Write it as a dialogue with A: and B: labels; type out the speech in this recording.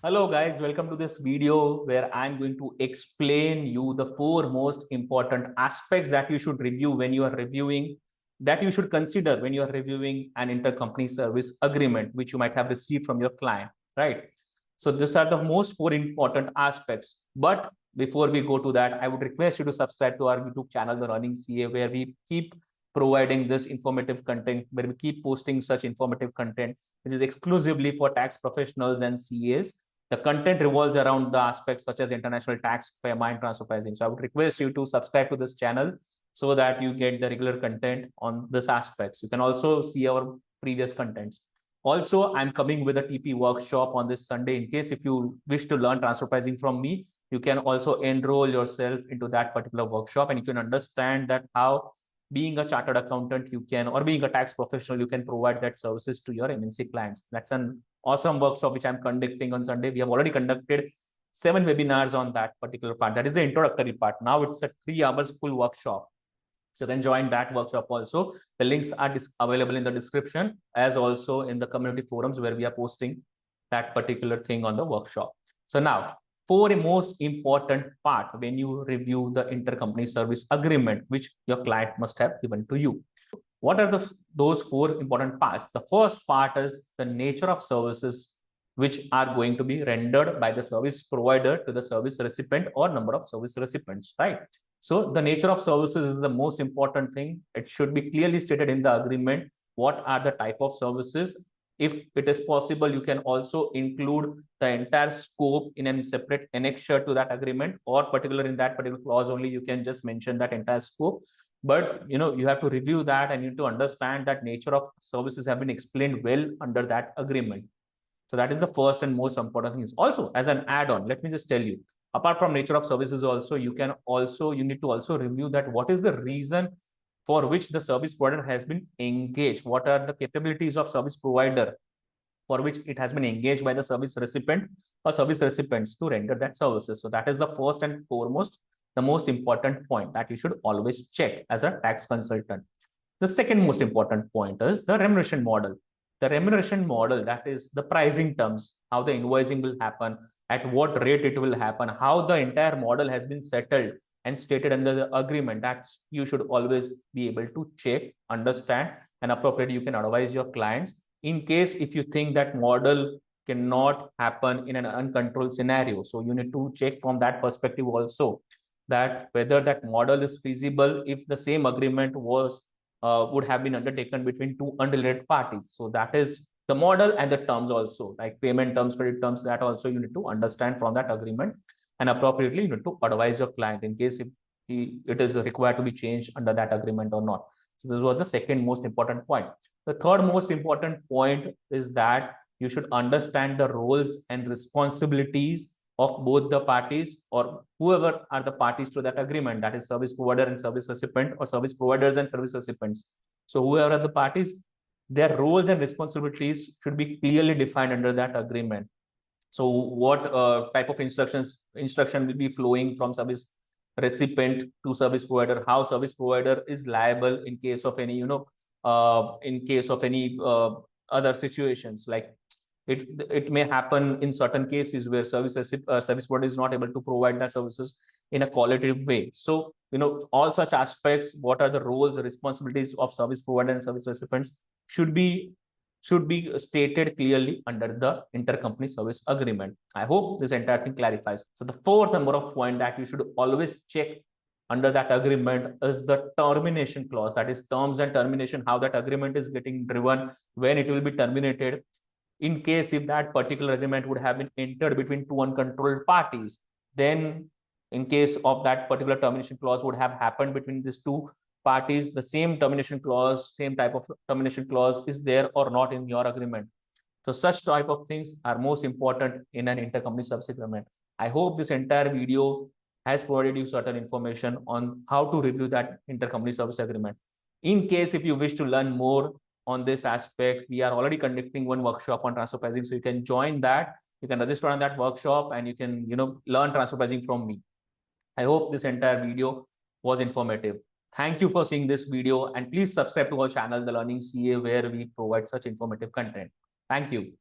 A: Hello guys, welcome to this video where I'm going to explain you the four most important aspects that you should review when you are reviewing, that you should consider when you are reviewing an intercompany service agreement, which you might have received from your client, right? So these are the most four important aspects. But before we go to that, I would request you to subscribe to our YouTube channel, The Learning CA, where we keep providing this informative content, where we keep posting such informative content, which is exclusively for tax professionals and CAs. The content revolves around the aspects such as international tax, FEMA, and transfer pricing. So I would request you to subscribe to this channel so that you get the regular content on this aspects. You can also see our previous contents. Also, I'm coming with a TP workshop on this Sunday. In case if you wish to learn transfer pricing from me, you can also enroll yourself into that particular workshop and you can understand that how being a chartered accountant, you can, or being a tax professional, you can provide that services to your MNC clients. That's an awesome workshop which I'm conducting on Sunday. We have already conducted 7 webinars on that particular part. That is the introductory part. Now it's a 3 hours full workshop. So you can join that workshop also. The links are available in the description, as also in the community forums where we are posting that particular thing on the workshop. So now, four most important part when you review the intercompany service agreement, which your client must have given to you. What are those four important parts? The first part is the nature of services which are going to be rendered by the service provider to the service recipient or number of service recipients, right? So the nature of services is the most important thing. It should be clearly stated in the agreement. What are the type of services? If it is possible, you can also include the entire scope in a separate annexure to that agreement, or particular in that particular clause only, you can just mention that entire scope. But you have to review that and you need to understand that nature of services have been explained well under that agreement. So that is the first and most important thing. Also, as an add-on, let me just tell you, apart from nature of services also, you need to also review that what is the reason for which the service provider has been engaged. What are the capabilities of service provider for which it has been engaged by the service recipient or service recipients to render that services. So that is the first and foremost, the most important point that you should always check as a tax consultant. The second most important point is the remuneration model. The remuneration model, that is the pricing terms, how the invoicing will happen, at what rate it will happen, how the entire model has been settled and stated under the agreement. That's you should always be able to check, understand, and appropriately you can advise your clients in case if you think that model cannot happen in an uncontrolled scenario. So you need to check from that perspective also, that whether that model is feasible if the same agreement was would have been undertaken between two unrelated parties. So that is the model, and the terms also, like payment terms, credit terms, that also you need to understand from that agreement, and appropriately you need to advise your client in case if it is required to be changed under that agreement or not. So this was the second most important point. The third most important point is that you should understand the roles and responsibilities of both the parties, or whoever are the parties to that agreement, that is service provider and service recipient, or service providers and service recipients. So whoever are the parties, their roles and responsibilities should be clearly defined under that agreement. So what type of instruction will be flowing from service recipient to service provider, how service provider is liable in case of any other situations, like it may happen in certain cases where service provider is not able to provide that services in a qualitative way. So all such aspects, what are the roles and responsibilities of service provider and service recipients should be stated clearly under the intercompany service agreement. I hope this entire thing clarifies. So the fourth number of point that you should always check under that agreement is the termination clause, that is terms and termination, how that agreement is getting driven, when it will be terminated. In case if that particular agreement would have been entered between two uncontrolled parties, then in case of that particular termination clause would have happened between these two parties, the same termination clause, same type of termination clause is there or not in your agreement. So such type of things are most important in an intercompany service agreement. I hope this entire video has provided you certain information on how to review that intercompany service agreement. In case if you wish to learn more on this aspect, we are already conducting one workshop on transfer pricing, so you can join that. You can register on that workshop and you can learn transfer pricing from me. I hope this entire video was informative. Thank you for seeing this video, and please subscribe to our channel, The Learning CA, where we provide such informative content. Thank you.